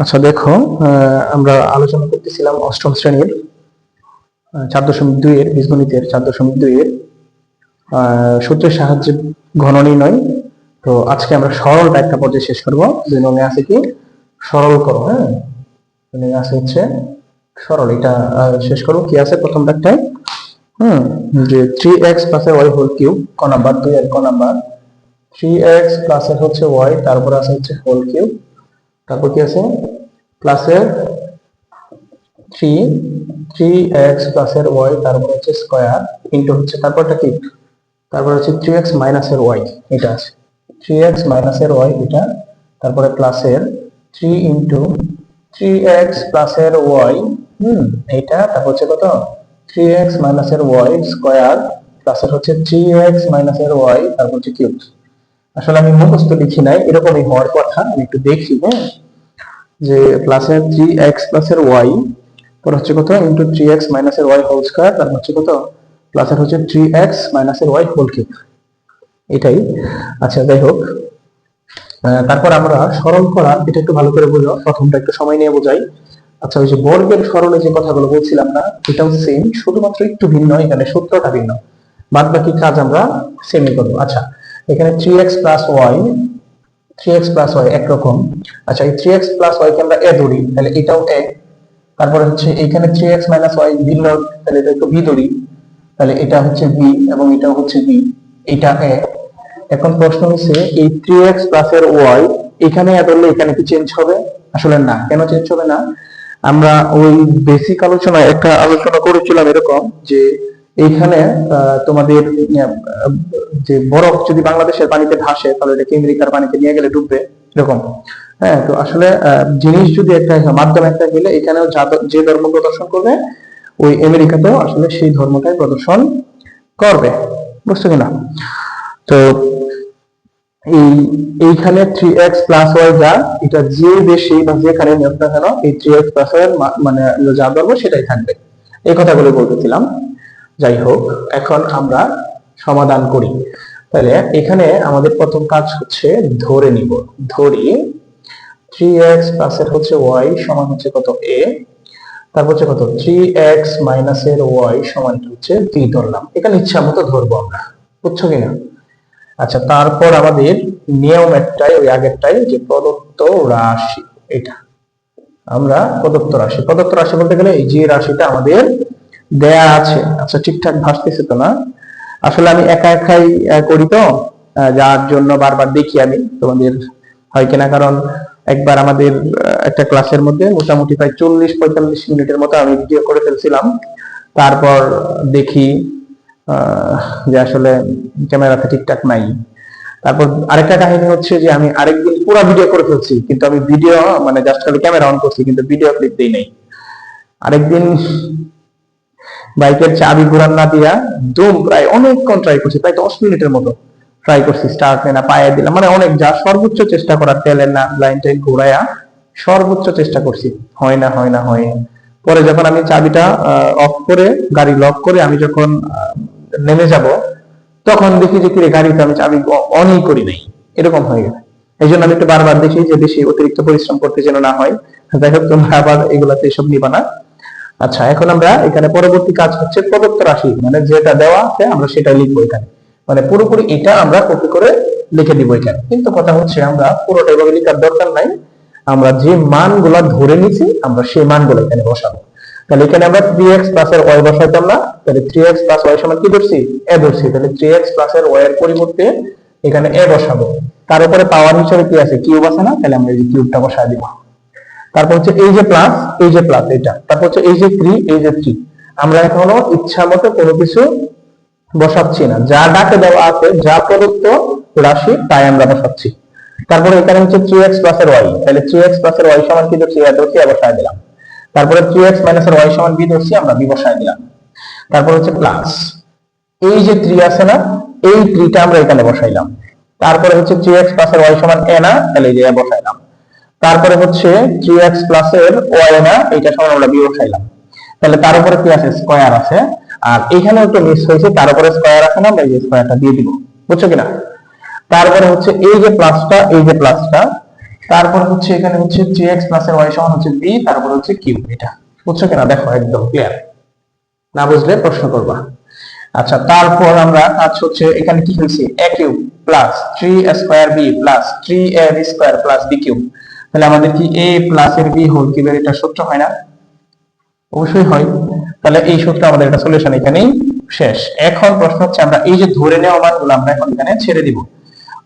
আচ্ছা দেখো, আমরা আলোচনা করতেছিলাম অষ্টম শ্রেণীর 4.2 এর বীজগণিতের 4.2 এর সূত্রের সাহায্যে ঘন নির্ণয়। তো আজকে আমরা সরলটা একটা পর্যায়ে শেষ করবো। 2 নং এ আছে কি সরল করো। হ্যাঁ, আছে হচ্ছে সরল, এটা শেষ করবো। কি আছে প্রথমটা একটাই যে 3x plus y whole cube ক নাম্বার 2 এর ক নাম্বার 3x প্লাস হচ্ছে y, তারপর আছে হচ্ছে হোল কিউব, তারপর কি আছে প্লাসের 3x প্লাসের y, তারপর হচ্ছে স্কয়ার ইনটু হচ্ছে তারপরটা কি, তারপর হচ্ছে 3x মাইনাসের y, এটা আছে 3x মাইনাসের y এটা, তারপরে প্লাসের 3 ইনটু 3x প্লাসের y এটা, তারপর হচ্ছে কত 3x মাইনাসের y স্কয়ার প্লাসের হচ্ছে 3x মাইনাসের y, তারপর হচ্ছে কিউব। আসলে আমি মুখস্থ লিখি নাই, এরকমই হওয়ার কথা। আমি একটু দেখি যে প্লাসের 3x প্লাসের y, পর হচ্ছে কত ইনটু 3x মাইনাসের y হোল স্কয়ার, তারপর হচ্ছে কত প্লাসের হচ্ছে 3x মাইনাসের y হোল কিউব, এটাই। আচ্ছা যাই হোক, তারপর আমরা সরল করা, এটা একটু ভালো করে বুঝো, প্রথমটা একটু সময় নিয়ে বোঝাই। আচ্ছা, ওই যে বর্গের সরলে যে কথাগুলো বলছিলাম না, এটাও সেম, শুধুমাত্র একটু ভিন্ন, এখানে সূত্রটা ভিন্ন, বাদ বাকি কাজ আমরা সেমই করবো। আচ্ছা, এখানে 3x প্লাস y একরকম। আচ্ছা, এই 3x প্লাস y কে আমরা a ধরি, তাহলে এটাও a। তারপরে হচ্ছে এখানে 3x মাইনাস y ভিন্ন, তাহলে এটা একটু b ধরি, তাহলে এটা হচ্ছে b এবং এটাও হচ্ছে b, এটা a। এখন প্রশ্ন হচ্ছে এই 3x প্লাস এর y এখানে a ধরলে এখানে কি চেঞ্জ হবে? আসলে না। কেন চেঞ্জ হবে না? আমরা ওই বেসিক আলোচনায় একটা আলোচনা করেছিলাম এরকম যে এইখানে তোমাদের যে বরফ যদি বাংলাদেশের পানিতে ভাসে, তাহলে এটাকে আমেরিকার পানিতে নিয়ে গেলে ডুববে, এরকম। হ্যাঁ, তো আসলে জিনিস যদি একটা মাধ্যম একটা হলে, এখানেও যে ধর্ম প্রদর্শন করবে, ওই আমেরিকাতেও আসলে সেই ধর্মটাই প্রদর্শন করবে। বুঝছো কিনা? তো এইখানে 3x প্লাস y যা, এটা যে বেশি বা যেখানে নিয়োগ না কেন, এই 3x প্লাস y মানে যা ধরবো সেটাই থাকবে, এই কথাগুলো বলতেছিলাম। যাই হোক, এখন আমরা সমাধান করি। তাহলে এখানে আমাদের প্রথম কাজ হচ্ছে ধরে নিব, ধরি 3x প্লাস এর হচ্ছে y সমান হচ্ছে কত a, তারপর হচ্ছে কত 3x মাইনাস এর y সমান হচ্ছে b ধরলাম। এখানে ইচ্ছা মতো ধরবো আমরা, বুঝছো কিনা? আচ্ছা, তারপর আমাদের নিয়ম একটাই, ওই আগেরটাই, যে প্রদত্ত রাশি, এটা আমরা প্রদত্ত রাশি বলতে গেলে এই যে রাশিটা আমাদের দেয়া আছে। আচ্ছা, ঠিকঠাক ভাসতেছে তো না? আসলে আমি একা একাই করি তো, যার জন্য বারবার দেখি আমি তোমাদের হয় কিনা, কারণ একবার আমাদের একটা ক্লাসের মধ্যে মোটামুটি প্রায় 40-45 মিনিটের মতো আমি ভিডিও করে ফেলছিলাম। তারপর দেখি যে আসলে ক্যামেরাটা ঠিকঠাক নাই। তারপর আরেকটা কাহিনী হচ্ছে যে আমি আরেকদিন পুরো ভিডিও করে ফেলছি, কিন্তু আমি ভিডিও মানে জাস্ট খালি ক্যামেরা অন করছি, কিন্তু ভিডিও ক্লিপ দেই নাই। আরেকদিন বাইকের চাবি ঘোরান না দিয়া প্রায় অনেকক্ষণ ট্রাই করছি, প্রায় 10 মিনিটের মতো ট্রাই করছি, স্টার্ট না পায়ে দিলাম, মানে অনেক যা সর্বোচ্চ চেষ্টা করার, তেলের না লাইনটা ঘোরায়া সর্বোচ্চ চেষ্টা করছি, হয় না। পরে যখন আমি চাবিটা অফ করে, গাড়ি লক করে আমি যখন নেমে যাব, তখন দেখি যে কিরে গাড়িতে আমি চাবি অনই করি নাই, এরকম হয়ে গেছে। এই জন্য আমি একটু বারবার দেখি যে বেশি অতিরিক্ত পরিশ্রম করতে যেন না হয়। যাই হোক, তোমরা আবার এগুলাতে এসব নিবা না। আচ্ছা, এখন আমরা এখানে পরবর্তী কাজ হচ্ছে প্রদত্ত রাশি, মানে যেটা দেওয়া আছে আমরা সেটাই লিখবো এখানে, মানে পুরোপুরি এটা আমরা কপি করে লিখে দিব এখানে। কিন্তু কথা হচ্ছে আমরা পুরোটা এভাবে লেখার দরকার নাই, আমরা যে মানগুলো ধরে নিছি আমরা সেই মানগুলো এখানে বসাবো। তাহলে এখানে আমরা 3x প্লাস এর y বসাইতাম না, তাহলে 3x প্লাস y সমান কি ধরছি? a ধরছি। তাহলে 3x প্লাস এর y এর পরিবর্তে এখানে a বসাবো। তার উপরে পাওয়ার হিসেবে কি আছে? কিউব আছে না? তাহলে আমরা এই যে কিউবটা বসায় দিব। তারপর হচ্ছে এই যে প্লাস এটা, তারপর হচ্ছে এই যে 3, আমরা এখনো ইচ্ছা মতো কোনো কিছু বসাচ্ছি না, যা ডাকে দেওয়া আছে, যা প্রদত্ত রাশি তাই আমরা বসাচ্ছি। তারপরে এখানে হচ্ছে 3x প্লাস এর y, তাহলে 3x প্লাস এর y সমান কি ধরছি? a ধরছি, a বসায় দিলাম। তারপরে 3x মাইনাস এর y সমান b ধরছি, আমরা b বসায় দিলাম। তারপর হচ্ছে প্লাস এই যে 3 আছে না, এই 3টা আমরা এখানে বসাইলাম। তারপরে হচ্ছে 3x প্লাস এর y সমান a না, তাহলে এই যে a বসাইলাম। তারপরে হচ্ছে 3x প্লাস এর y না, এটা সমান আমরা b বসাইলাম। তাহলে তার উপরে কি আছে? স্কয়ার আছে। আর এখানে একটু মিস হয়েছে, তার উপরে স্কয়ার আছে না, আমরা এই যে স্কয়ারটা দিয়ে দিব, বুঝছো কিনা? তারপরে হচ্ছে এই যে প্লাসটা তারপর হচ্ছে এখানে হচ্ছে 3x প্লাস এর y সমান হচ্ছে b, তারপর হচ্ছে কিউব। এটা বুঝছো কিনা দেখো, একদম ক্লিয়ার। না বুঝলে প্রশ্ন করবা। আচ্ছা, তারপর আমরা কাজ হচ্ছে এখানে কি ফেলছি, a cube plus 3a² b plus 3ab square plus b cube. তাহলে আমাদের কি a প্লাস এর b হোল কিউবের এটা সূত্র হয় না? অবশ্যই হয়। তাহলে এই সূত্র আমাদের এটা সলিউশন এখানেই শেষ। এখন প্রশ্ন হচ্ছে আমরা এই যে ধরে নেওয়া মানগুলো আমরা এখন এখানে ছেড়ে দিব।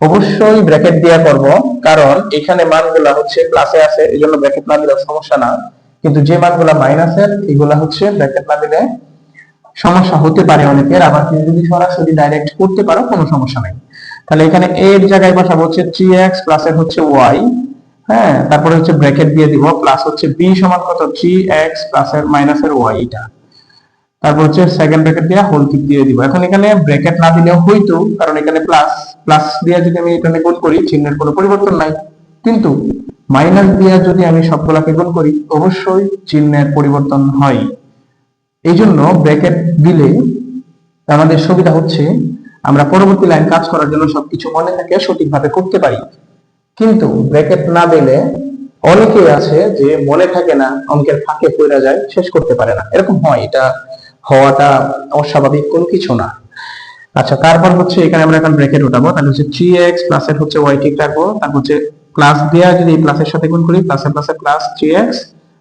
অবশ্যই ব্র্যাকেট দিয়ে করব, কারণ এখানে মানগুলো হচ্ছে প্লাসে আছে, এইজন্য ব্র্যাকেট না দিলে সমস্যা না। কিন্তু যে মানগুলো মাইনাসের, এগুলা হচ্ছে ব্র্যাকেট না দিলে সমস্যা হতে পারে অনেকের। আবার তুমি যদি সরাসরি ডাইরেক্ট করতে পারো কোনো সমস্যা নাই। তাহলে এখানে a এর জায়গায় বসাবো হচ্ছে 3x প্লাস এর হচ্ছে y, হ্যাঁ, তারপরে হচ্ছে ব্র্যাকেট দিয়ে দিব, প্লাস হচ্ছে b সমান কত 3x প্লাস এর মাইনাস এর y এটা, তারপর হচ্ছে সেকেন্ড ব্র্যাকেট দিয়ে হোল কিউব দিয়ে দিব। এখন এখানে ব্র্যাকেট না দিলেও হইতো, কারণ এখানে প্লাস প্লাস দিয়ে যদি আমি এখানে গুণ করি চিহ্নের কোনো পরিবর্তন নাই। কিন্তু মাইনাস দিয়ে যদি আমি সবগুলাকে গুণ করি অবশ্যই চিহ্নের পরিবর্তন হয়। এই জন্য ব্র্যাকেট দিলে আমাদের সুবিধা হচ্ছে আমরা পরবর্তী লাইন কাজ করার জন্য সবকিছু মনে থাকে, সঠিকভাবে করতে পারি। কিন্তু ব্র্যাকেট না দিলে অনেকেই আছে যে মনে থাকে না, অঙ্কের ফাঁকে পড়ে যায়, শেষ করতে পারে না, এরকম হয়। এটা হওয়াটা অস্বাভাবিক কোনো কিছু না। আচ্ছা, তারপর হচ্ছে এখানে আমরা এখন ব্র্যাকেট উঠাবো, তাহলে হচ্ছে 3x প্লাস এর হচ্ছে y ঠিক রাখবো, তারপর হচ্ছে প্লাস দেয়া যদি এই প্লাসের সাথে গুণ করি প্লাসে প্লাসে প্লাস 3x,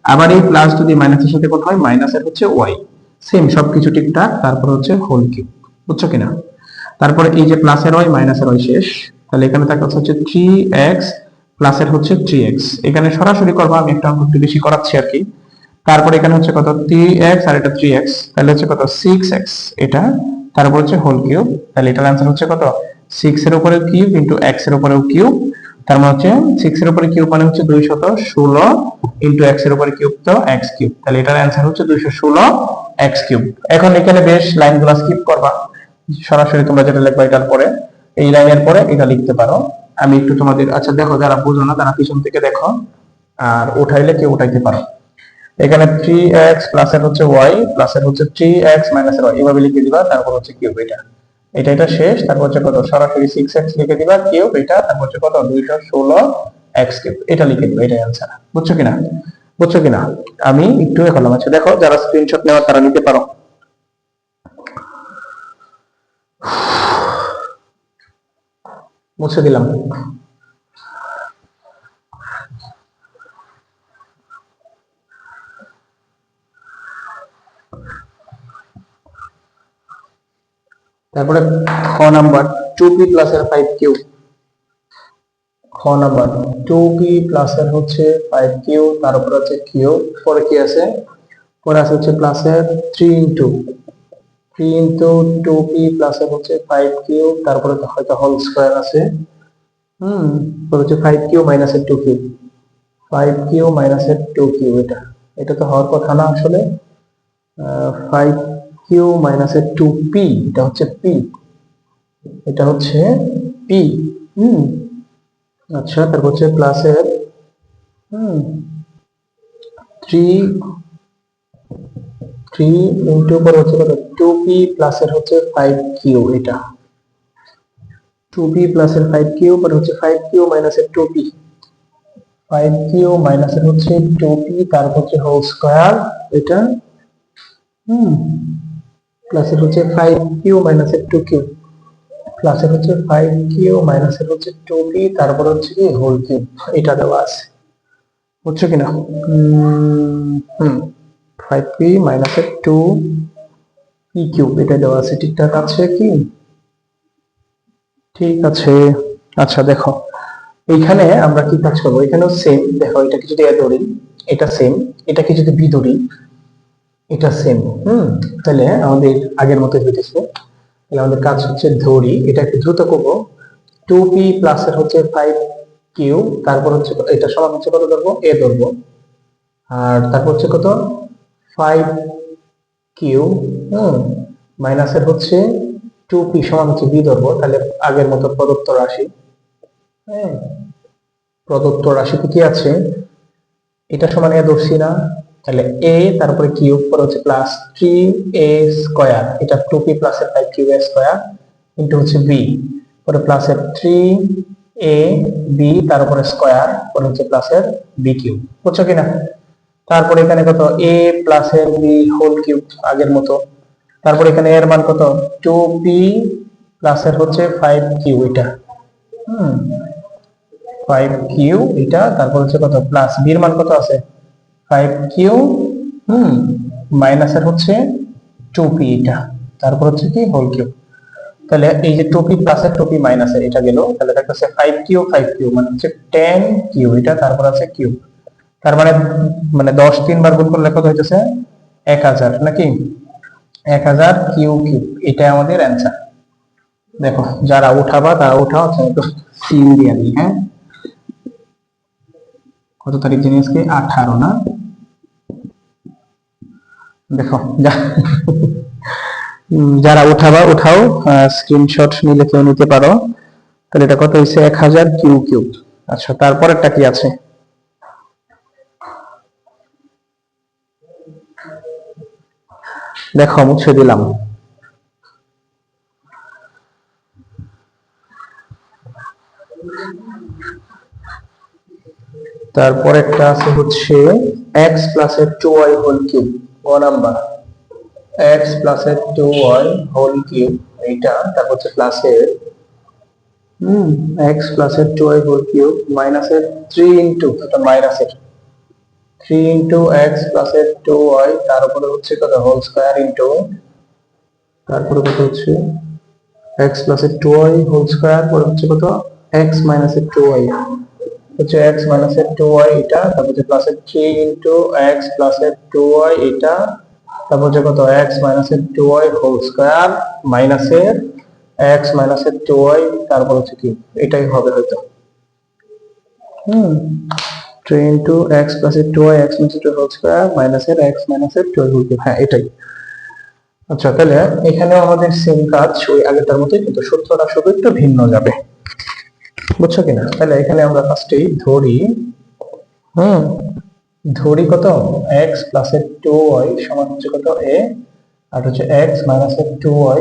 আবার এই প্লাস যদি মাইনাসের সাথে গুণ হয় মাইনাসের হচ্ছে y, সেম সবকিছু ঠিকঠাক। তারপর হচ্ছে হোল কিউব, বুঝছো কিনা? তারপরে এই যে প্লাসের y মাইনাসের y শেষ, তাহলে এখানে থাকে হচ্ছে 3x প্লাসের হচ্ছে 3x, এখানে সরাসরি করবো, আমি একটা অঙ্ক একটু বেশি করাচ্ছি আর কি। তারপর এখানে হচ্ছে কত 3x আর এটা 3x, তাহলে হচ্ছে কত 6x এটা, তারপর হচ্ছে হোল কিউব। তাহলে এটার आंसर হচ্ছে কত 6 এর উপরে কিউব ইনটু x এর উপরেও কিউব, তার মানে হচ্ছে 6 এর উপরে কিউব মানে হচ্ছে 216 ইনটু x এর উপরে কিউব তো x কিউব। তাহলে এটার आंसर হচ্ছে 216 x কিউব। এখন এখানে বেশ লাইনগুলো স্কিপ করবা, সরাসরি তোমরা যেটা লিখবা এটার পরে, এই লাইনের পরে এটা লিখতে পারো। আমি একটু তোমাদের, আচ্ছা দেখো যারা বুঝো না তারা পিছন থেকে দেখো, আর উঠাইলে কেউ উঠাইতে পারো। এখানে 3x প্লাস এর হচ্ছে y প্লাস এর হচ্ছে 3x মাইনাস এর y এভাবে লিখে দিবা, তারপর হচ্ছে কিউব এটা, এটা শেষ। তারপর হচ্ছে কত সরাসরি 6x লিখে দিবা কিউব এটা, তারপর হচ্ছে কত 216x কিউব, এটা লিখে দিবা, এটাই आंसर। বুঝছো কিনা? বুঝছো কিনা? আমি একটু করলাম। আচ্ছা দেখো, যারা স্ক্রিনশট নেওয়ার তারা নিতে পারো। মুছে দিলাম। তারপরে খ নাম্বার 2p প্লাস এর 5 কিউব, খ নাম্বার 2p প্লাস এর হচ্ছে 5 কিউব, তার উপর হচ্ছে কিউব, পরে কি আছে, পরে আছে হচ্ছে প্লাস এর 3 ইনটু 2p প্লাস এর হচ্ছে 5 কিউব, তারপরে হয়তো হোল স্কয়ার আছে, পরে হচ্ছে 5 কিউব মাইনাস এর 2 কিউব, 5 কিউব মাইনাস এর 2 কিউব, এটা এটা তো হওয়ার কথা না আসলে। 5 কিউ মাইনাস এর 2p, এটা হচ্ছে p, এটা হচ্ছে p। আচ্ছা, তারপর হচ্ছে প্লাস এর 3 ইনটু পরে হচ্ছে কত 2p প্লাস এর হচ্ছে 5 কিউ, এটা 2p প্লাস এর 5 কিউ, পরে হচ্ছে 5 কিউ মাইনাস এর 2p, 5 কিউ মাইনাস এর হচ্ছে 2p, তারপর হচ্ছে হোল স্কয়ার এটা, প্লাস এর হচ্ছে 5 কিউ মাইনাস এর 2 কিউ, প্লাস এর হচ্ছে 5 কিউ মাইনাস এর হচ্ছে 2p, তারপর হচ্ছে কি হোল কিউব, এটা দেওয়া আছে। বুঝছো কিনা? 5p মাইনাস এর 2p কিউব, এটা দেওয়া আছে, ঠিকঠাক আছে কি? ঠিক আছে। আচ্ছা দেখো, এইখানে আমরা কি কাজ করবো, এখানেও সেম। দেখো, এটাকে যদি a ধরি এটা সেম, এটাকে যদি b ধরি এটা সেম, তাহলে আমাদের আগের মতো হইতেছে। তাহলে আমাদের কাজ হচ্ছে ধরি, এটা একটু দ্রুত করবো। 2p প্লাস এর হচ্ছে 5 কিউ, তারপর হচ্ছে এটা সমান হচ্ছে কত ধরবো, a ধরবো, আর তারপর হচ্ছে কত 5 কিউ মাইনাস এর হচ্ছে 2p সমান হচ্ছে b ধরবো। তাহলে আগের মতো প্রদত্ত রাশি, প্রদত্ত রাশিতে কি আছে, এটা সমান a ধরছি না, তাহলে a তারপরে কিউব, পরে হচ্ছে প্লাস 3a স্কয়ার, এটা 2p প্লাস এর 5 কিউব স্কয়ার ইনটু হচ্ছে b, পরে প্লাস এর 3 এ বি তার উপরে স্কয়ার পরে হচ্ছে প্লাসের বি কিউব, বুঝছো কিনা? তারপরে এখানে কত এ প্লাসের বি হোল কিউব আগের মতো। তারপরে এখানে এর মান কত 2p প্লাসের হচ্ছে 5q এটা, 5q এটা। তারপর হচ্ছে কত প্লাস বির মান কত আছে 5q, মাইনাসের হচ্ছে 2p এটা, তারপর হচ্ছে কি হোল কিউব। তাহলে এই যে 2p প্লাসের 2p মাইনাসের এটা গেল, তাহলে থাকতেছে 5q 5q মানে হচ্ছে 10q এটা, তারপর আছে কিউব। তার মানে মানে 10 তিনবার গুণ করলে কত হইতেছে 1000 নাকি 1000 কিউ কিউব, এটা আমাদের অ্যান্সার। দেখো যারা উঠাবা তারা উঠাও, একটু সিল দিয়ে দিই। হ্যাঁ, কত তারিখ জানি আজকে 18 না? দেখো যারা উঠাবা উঠাও, স্ক্রিনশট নিলে কেউ নিতে পারো। তাহলে এটা কত হয়েছে 1000 কিউ কিউব। আচ্ছা তারপরেরটা কি আছে? দেখো মুছে দিলাম। তারপরেরটা আছে হচ্ছে x প্লাসের 2y হোল কিউব, ক নাম্বার x প্লাসের 2y হোল কিউব এইটা, তারপর হচ্ছে প্লাসের x প্লাসের 2y হোল কিউব মাইনাসের 3 ইনটু এটা মাইনাসের 3 ইনটু x প্লাসের 2y তার উপরে হচ্ছে কত হোল স্কয়ার ইনটু, তারপরে কত হচ্ছে x প্লাসের 2y হোল স্কয়ার পরে হচ্ছে কত x মাইনাসের 2y হচ্ছে x মাইনাসের 2y এটা, তারপর হচ্ছে প্লাসের 3 ইনটু x প্লাসের 2y এটা, তারপর হচ্ছে কত x মাইনাসের 2y হোল স্কয়ার মাইনাসের x মাইনাসের 2y তারপর হচ্ছে কি এটাই হবে হয়তো 3 ইনটু x প্লাসের 2y x মাইনাসের 2y হোল স্কয়ার মাইনাসের x মাইনাসের 2y হোল কিউব। হ্যাঁ এটাই। আচ্ছা তাহলে এখানেও আমাদের সেম কাজ ওই আগেরটার মতোই, কিন্তু সূত্রটা শুধু একটু ভিন্ন যাবে, বুঝছো কিনা? তাহলে এখানে আমরা ফার্স্টেই ধরি ধরি কত x প্লাসের 2y সমান হচ্ছে কত a, আর হচ্ছে x মাইনাসের 2y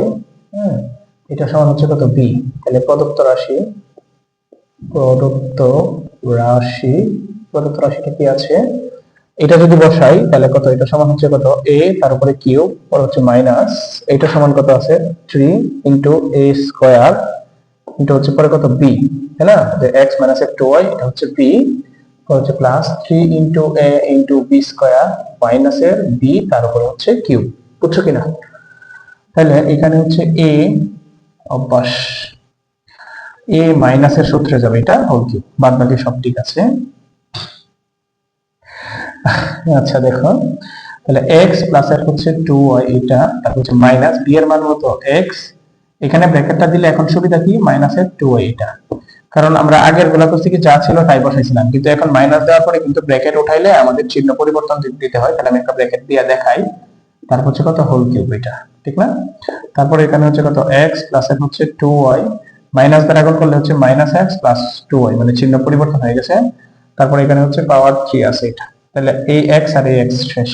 এটা সমান হচ্ছে কত b। তাহলে প্রদত্ত রাশি প্রদত্ত রাশি প্রদত্ত রাশিটা কি আছে এটা যদি বসাই তাহলে কত এটা সমান হচ্ছে কত a তার উপরে কিউব পর হচ্ছে মাইনাস এটা সমান কত আছে 3 ইনটু a স্কয়ার ইনটু হচ্ছে পরে কত b, তাই না? যে x মাইনাসের 2y এটা হচ্ছে b পর হচ্ছে plus 3 into a into b square মাইনাসের b তার উপরে হচ্ছে কিউব, বুঝছো কিনা? তাহলে এখানে হচ্ছে a অভ্যাস a মাইনাসের সূত্রে যাবে এটা হোল কিউব, বাদ বাকি সব ঠিক আছে। আচ্ছা দেখো তাহলে x প্লাস এর হচ্ছে 2y এটা, তারপর হচ্ছে মাইনাস b এর মান মতো x, এখানে ব্র্যাকেটটা দিলে এখন সুবিধা কি মাইনাসের 2y এটা, কারণ আমরা আগের গুলা করছি কি যা ছিল তাই বসাইছিলাম, কিন্তু এখন মাইনাস দেওয়ার পরে কিন্তু ব্র্যাকেট উঠাইলে আমাদের চিহ্ন পরিবর্তন দিতে হয়। তাহলে আমি একটা ব্র্যাকেট দিয়ে দেখাই, তারপর হচ্ছে কত হোল কিউব এটা, ঠিক না? তারপর এখানে হচ্ছে কত x প্লাস এর হচ্ছে 2y মাইনাস দ্বারা গুণ করলে হচ্ছে মাইনাস x প্লাস 2y মানে চিহ্ন পরিবর্তন হয়ে গেছে। তারপর এখানে হচ্ছে পাওয়ার 3 আছে এটা, তাহলে এই x আর এই x শেষ।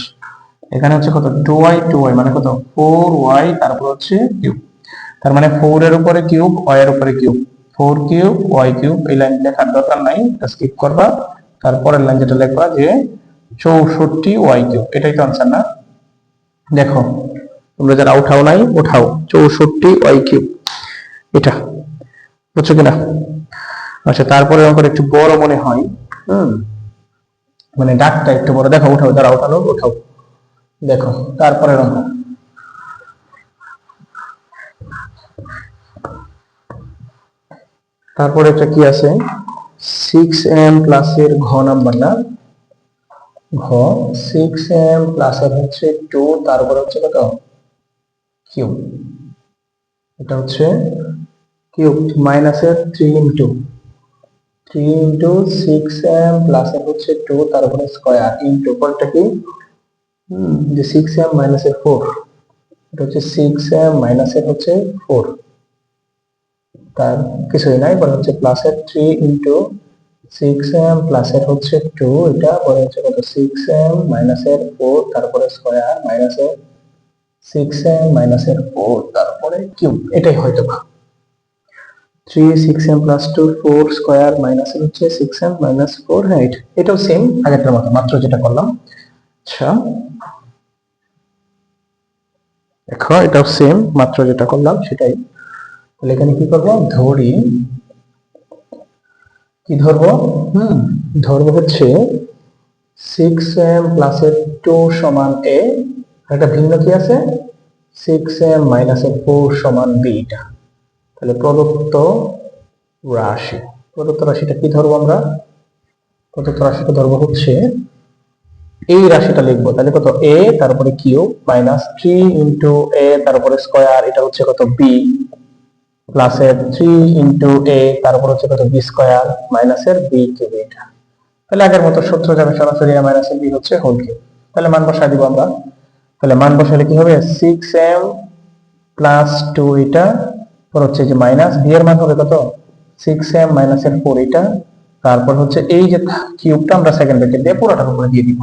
এখানে হচ্ছে কত 2y মানে কত 4y তারপর হচ্ছে কিউব, তার মানে 4 এর উপরে কিউব y এর উপরে কিউব 4 কিউব y কিউব। এই লাইন লেখার দরকার নাই, স্কিপ করবা। তারপরের লাইন যেটা লিখবা যে 64y কিউব, এটাই তো आंसर না? দেখো তোমরা যারা উঠাও নাই উঠাও 64y কিউব এটা, বুঝছো কিনা? আচ্ছা তারপরে অঙ্কটা একটু বড় মনে হয়, মানে ডাকটা একটু বড়। দেখো উঠাও, যারা উঠানো উঠাও, দেখো তারপরে অঙ্ক তারপরে একটা কি আছে 6m প্লাসের ঘ নাম্বার না, ঘ 6m প্লাসের হচ্ছে 2 তারপরে হচ্ছে কত কিউব, এটা হচ্ছে কিউব মাইনাসের 3 ইনটু 6m প্লাসের হচ্ছে 2 তারপরে স্কয়ার ইনটু পরটা কি যে 6m মাইনাসের 4, এটা হচ্ছে 6m মাইনাসের হচ্ছে 4 তার কিছুই নাই, পরে হচ্ছে প্লাসের 3 ইনটু 6m প্লাসের হচ্ছে 2 এটা পরে হচ্ছে কত 6m মাইনাসের 4 তারপরে স্কয়ার মাইনাসের 6m মাইনাসের 4 তারপরে কিউব, এটাই হয়তো বা। 3 6m plus 2 4 স্কয়ার মাইনাস হচ্ছে 6m minus 4, হ্যাঁ এটাও সেম আগেরটার মতো, মাত্র যেটা করলাম। আচ্ছা দেখো এটাও সেম, মাত্র যেটা করলাম সেটাই। তাহলে এখানে কি করব, ধরি কি ধরবো, ধরবো হচ্ছে 6m plus 2 সমান a, একটা ভিন্ন কি আছে 6m minus 4 সমান b। তাহলে প্রদত্ত রাশিটা কি ধরবো আমরা, প্রদত্ত রাশিটা ধরবো হচ্ছে এই রাশিটা লিখবো, তাহলে কত a তারপরে কিউব মাইনাস 3 ইন্টু a তারপরে স্কয়ার, এটা হচ্ছে কত b প্লাস এর 3 ইন্টু a তারপর হচ্ছে কত b স্কয়ার মাইনাস এর b কিউব। এটা তাহলে আগের মতো সূত্র যাবে সরাসরি, a মাইনাস b হচ্ছে হোল কিউব। তাহলে মান বসাই দিব আমরা, তাহলে মান বসালে কি হবে 6m প্লাস 2 এটা পর হচ্ছে যে মাইনাস b এর মান হবে কত 6m মাইনাস এর 4 এটা, তারপর হচ্ছে এই যে কিউবটা আমরা সেকেন্ড ব্র্যাকেট দিয়ে পুরোটার উপরে দিয়ে দিব।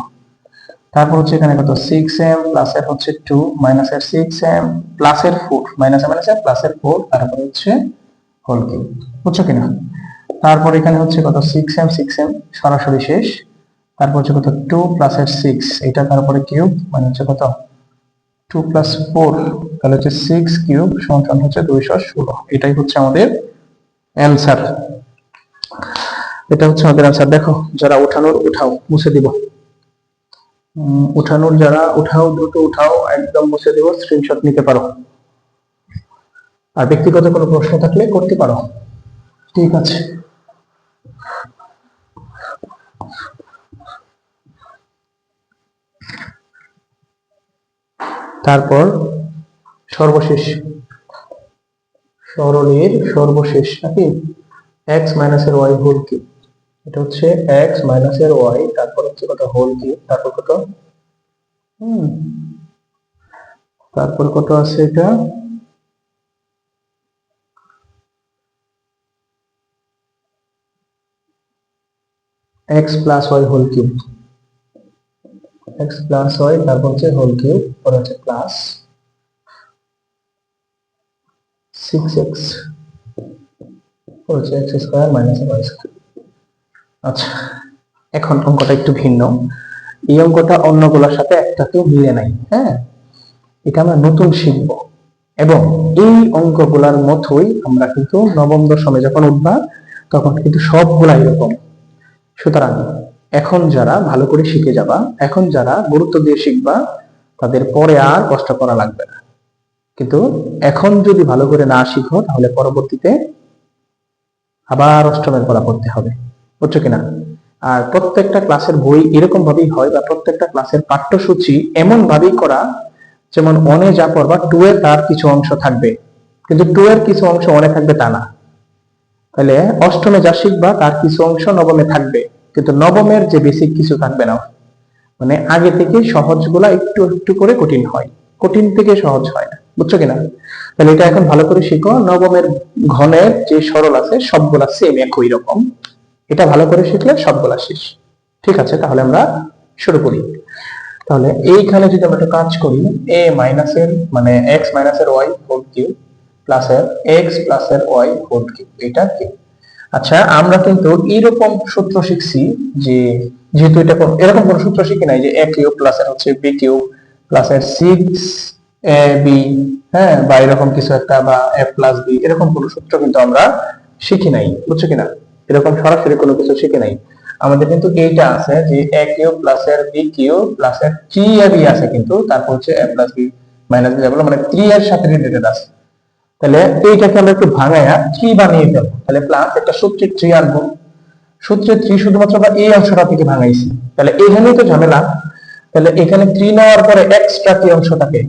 তারপর হচ্ছে এখানে কত 6m প্লাস এর হচ্ছে 2 মাইনাস এর 6m প্লাস এর 4 মাইনাস এর প্লাস এর 4, তারপর হচ্ছে হোল কিউব। বুঝছো কিনা? তারপর এখানে হচ্ছে কত 6m সরাসরি শেষ, তারপর হচ্ছে কত 2 প্লাস এর 6 এটা তারপরে কিউব মানে হচ্ছে কত 2 প্লাস 4, তাহলে হচ্ছে 6 কিউব সমান হচ্ছে 216। এটাই হচ্ছে আমাদের অ্যানসার, এটা হচ্ছে আমাদের অ্যানসার। দেখো যারা উঠানোর উঠাও, মুছে দিব। উঠানোর যারা উঠাও দ্রুত উঠাও, একদম মুছে দেব, স্ক্রিনশট নিতে পারো। আর ব্যক্তিগত কোনো প্রশ্ন থাকলে করতে পারো। ঠিক আছে, তারপর সর্বশেষ সরলের সর্বশেষ নাকি x মাইনাস এর y হোল কিউব, এটা হচ্ছে x মাইনাস এর y তারপর হচ্ছে কত হোল কিউব, তারপর কত তারপর কত আছে এটা x plus y whole cube, x plus y তারপর হচ্ছে হোল কিউব পর হচ্ছে প্লাস 6x পর হচ্ছে x square minus y square. আচ্ছা এখন অঙ্কটা একটু ভিন্ন, এই অঙ্কটা অন্যগুলোর সাথে একটাতেও মিলে নাই, হ্যাঁ এটা আমরা নতুন শিখব, এবং এই অঙ্কগুলোর মতোই আমরা কিন্তু নবম দশমে যখন উঠবা তখন কিন্তু সবগুলা এরকম। সুতরাং এখন যারা ভালো করে শিখে যাবা, এখন যারা গুরুত্ব দিয়ে শিখবা তাদের পরে আর কষ্ট করা লাগবে না, কিন্তু এখন যদি ভালো করে না শিখো তাহলে পরবর্তীতে আবার অষ্টমের পড়া পড়তে হবে। বুঝছো কিনা? আর প্রত্যেকটা ক্লাসের বই এরকম ভাবেই হয়, বা প্রত্যেকটা ক্লাসের পাঠ্যসূচি এমন ভাবেই করা যেমন ওয়ানে যা পড়বা 2 এ তার কিছু অংশ থাকবে, কিন্তু 2 এর কিছু অংশ ওয়ানে থাকবে তা না। তাহলে অষ্টমে যা শিখবা তার কিছু অংশ নবমে থাকবে, কিন্তু নবমের যে বেসিক কিছু থাকবে না। মানে আগে থেকে সহজগুলা একটু একটু করে কঠিন হয়, কঠিন থেকে সহজ হয় না। বুঝছো কিনা? তাহলে এটা এখন ভালো করে শিখো। নবমের ঘনের যে সরল আছে সবগুলা সেম একই রকম, এটা ভালো করে শিখলে সবগুলা শেষ। ঠিক আছে, তাহলে আমরা শুরু করি। তাহলে এইখানে যদি আমরা একটা কাজ করি, a মাইনাস এর মানে x মাইনাস এর y হোল কিউব প্লাস এর x প্লাস এর y হোল কিউব, এটা কি? আচ্ছা আমরা কিন্তু এরকম সূত্র শিখছি যে, যেহেতু এটা এরকম কোন সূত্র শিখি নাই যে a কিউব প্লাস এর হচ্ছে b কিউব প্লাস এর 6ab, হ্যাঁ বা এরকম কিছু একটা, বা a প্লাস b, এরকম কোন সূত্র কিন্তু আমরা শিখি নাই। বুঝছো কিনা? এরকম সরাসরি কোনো কিছু শিখি নাই। আমাদের কিন্তু এইটা আছে যে a কিউব প্লাস এর b কিউব প্লাস এর 3ab আছে, কিন্তু তারপর হচ্ছে a plus b minus b যেগুলো মানে 3 এর সাথে রিলেটেড আছে। তাহলে এইটাকে আমরা একটু ভাঙায়া 3 বানিয়ে ফেলবো, তাহলে প্লাস একটা সূত্রে 3 আনবো, সূত্রে 3 শুধুমাত্র আমরা এই অংশটা থেকে ভাঙাইছি, তাহলে এখানেই তো ঝামেলা। তাহলে এখানে 3 নেওয়ার পরে এক্সট্রা কি অংশ থাকে,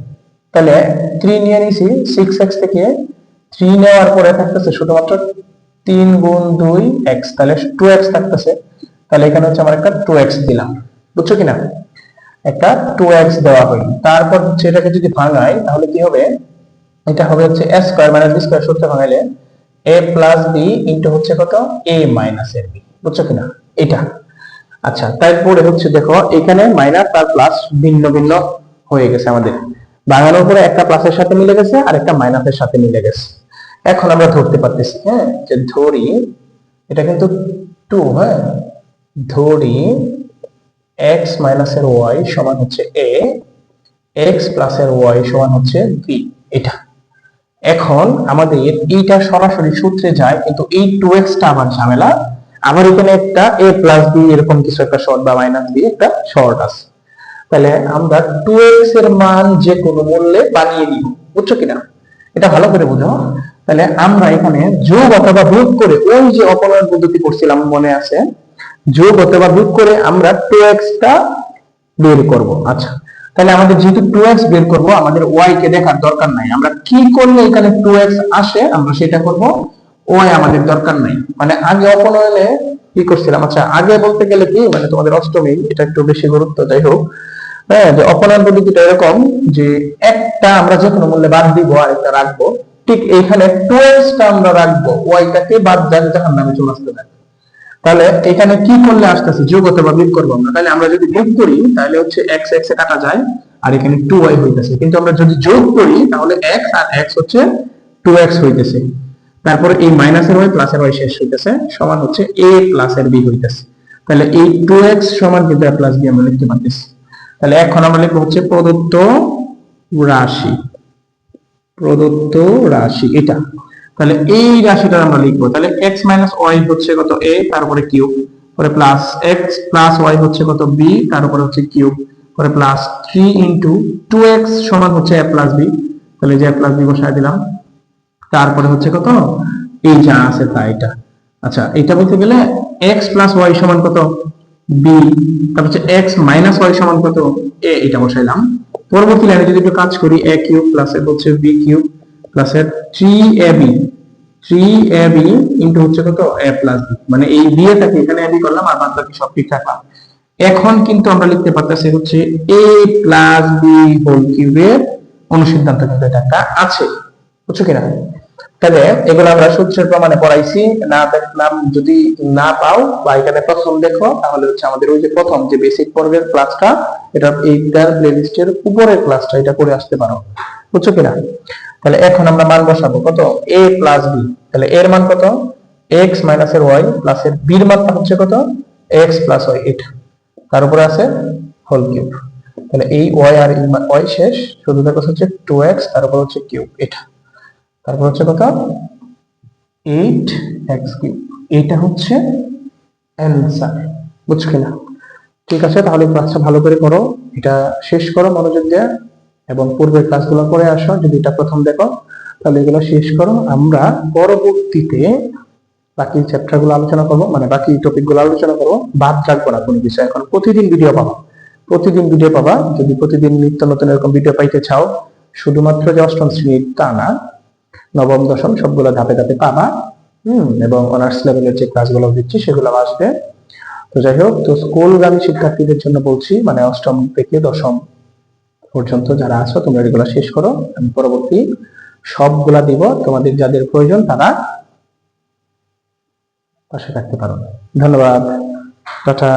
তাহলে 3 নিয়ে নিছি 6x থেকে, 3 নেওয়ার পরে থাকতেছে শুধুমাত্র 3 গুণ 2 x, তাহলে 2x থাকতেছে। তাহলে এখানে হচ্ছে আমরা একটা 2x দিলাম। বুঝছো কিনা? একটা 2x দেওয়া হলো। তারপর হচ্ছে এটাকে যদি ভাঙাই তাহলে কি হবে, এটা হবে হচ্ছে a square minus b square সূত্রে ভাঙাইলে a প্লাস b ইনটু হচ্ছে কত a মাইনাস এর b। বুঝছো কিনা? এটা আচ্ছা, তারপরে হচ্ছে দেখো এখানে মাইনাস আর প্লাস ভিন্ন ভিন্ন হয়ে গেছে, আমাদের ভাঙানোর পরে একটা প্লাসের সাথে মিলে গেছে আর একটা মাইনাসের সাথে মিলে গেছে। এখন আমরা ধরতে পারতেছি, হ্যাঁ, যে ধরি এটা কিন্তু 2, হ্যাঁ, ধরি x মাইনাস এর y সমান হচ্ছে a, x প্লাস এর y সমান হচ্ছে b। এটা এখন আমাদের এইটা সরাসরি সূত্রে যায়, কিন্তু এই 2x টা আবার ঝামেলা। আবার এখানে একটা a প্লাস b এরকম কিছু একটা শর্ট বা মাইনাস b একটা শর্ট আছে। তাহলে আমরা 2x এর মান যে কোনো মূল্যে বানিয়ে দিব, বুঝছো কিনা? এটা ভালো করে বুঝো। তাহলে আমরা এখানে যোগ অথবা বিয়োগ করে, ওই যে অপনয়ন পদ্ধতি করছিলাম মনে আছে, যোগ অথবা বিয়োগ করে আমরা 2x টা বের করব। আচ্ছা, তাহলে আমাদের যেহেতু 2x বের করব, আমাদের y কে দেখার দরকার নাই। আমরা কি করলে এখানে 2x আসে আমরা সেটা করব, y আমাদের দরকার নাই। মানে আগে অপনয়নে কি করছিলাম, আচ্ছা আগে বলতে গেলে কি, মানে তোমাদের অষ্টমী এটা একটু বেশি গুরুত্ব, যাই হোক, হ্যাঁ, যে অপনয়ন পদ্ধতিটা এরকম যে একটা আমরা যে কোনো মূল্যে বাদ দিব আর একটা রাখবো। ঠিক এইখানে 2x টা আমরা রাখবো, y টাকে বাদ দেন জাহান্নামে চলে আসতে দেন। তাহলে এখানে কি করলে আসতেছে, যোগ অথবা বিয়োগ করবো আমরা। তাহলে আমরা যদি বিয়োগ করি তাহলে হচ্ছে x x এ কাটা যায়, আর এখানে 2y হইতেছে। কিন্তু আমরা যদি যোগ করি তাহলে x আর x হচ্ছে 2x হইতেছে। তারপরে এই মাইনাসের y প্লাসের y শেষ হইতেছে, সমান হচ্ছে a প্লাসের b হইতেছে। তাহলে এই 2x সমান কিন্তু a প্লাস b আমরা লিখতে পারতেছি। তাহলে এখন আমরা লিখবো হচ্ছে প্রদত্ত রাশি, প্রদত্ত রাশি এটা। তাহলে এই রাশিটা আমরা লিখবো। তাহলে x মাইনাস y হচ্ছে কত, a, তারপরে কিউব, পরে প্লাস x প্লাস y হচ্ছে কত, b, তার উপরে হচ্ছে কিউব, পরে প্লাস 3 ইনটু 2x সমান হচ্ছে a প্লাস b। তাহলে যে a প্লাস b বসায় দিলাম, তারপরে হচ্ছে কত, এই যা আছে তা এটা। আচ্ছা, এটা বলতে গেলে x প্লাস y সমান কত, b, তারপর হচ্ছে x মাইনাস y সমান কত, a, এটা বসাইলাম। পরবর্তী লাইনে যদি একটু কাজ করি, a কিউব প্লাস এর হচ্ছে b কিউব প্লাস এর 3ab ইনটু হচ্ছে কত, a প্লাস b। মানে এই b এটাকে এখানে ab করলাম আর বাদ বাকি সব ঠিক রাখলাম। এখন কিন্তু আমরা লিখতে পারতেছি হচ্ছে a প্লাস b হোল কিউবের অনুসিদ্ধান্ত কিন্তু এটা একটা আছে, বুঝছো কিনা? তাহলে এগুলো আমরা সূত্রের প্রমাণে পড়াইছি। না দেখলাম যদি না পাও বা এখানে প্রথম দেখো, তাহলে হচ্ছে আমাদের ওই যে প্রথম যে বেসিক পর্বের ক্লাসটা, এটা এইটার প্লেলিস্টের উপরের ক্লাসটা এটা করে আসতে পারো, বুঝছো কিনা? তাহলে এখন আমরা মান বসাবো কত, a প্লাস b। তাহলে এর মান কত, x মাইনাস এর y প্লাস এর b এর মানটা হচ্ছে কত, x প্লাস y, এটা তার উপরে আছে হোল কিউব। তাহলে এই y আর y শেষ, শুধু দেখো হচ্ছে 2x, তার উপর হচ্ছে কিউব, এটা তারপর হচ্ছে কত, 8x কিউব। এটা হচ্ছে অ্যান্সার, বুঝছো কিনা? ঠিক আছে, তাহলে ক্লাসটা ভালো করে করো, এটা শেষ করো মনোযোগ দিয়ে, এবং পূর্বের ক্লাসগুলো করে আসো। যদি এটা প্রথম দেখো তাহলে এগুলো শেষ করো। আমরা পরবর্তীতে বাকি চ্যাপ্টারগুলো আলোচনা করবো, মানে বাকি টপিকগুলো আলোচনা করবো, বাদ রাখবো না কোনো কিছু। এখন প্রতিদিন ভিডিও পাবা, প্রতিদিন ভিডিও পাবা। যদি প্রতিদিন নিত্য নতুন এরকম ভিডিও পাইতে চাও, শুধুমাত্র যে অষ্টম শ্রেণীর তা না, নবম দশম সবগুলো ধাপে ধাপে পাবা। এবং অনার্স লেভেলের যে ক্লাসগুলো দিচ্ছি সেগুলো আসবে। তো যাই হোক, তো স্কুলগামী শিক্ষার্থীদের জন্য বলছি, মানে অষ্টম থেকে দশম পর্যন্ত যারা আছো, তোমরা এগুলো শেষ করো। আমি পরবর্তী সবগুলা দিব, তোমাদের যাদের প্রয়োজন তারা পাশে থাকতে পারো। ধন্যবাদ, টাটা।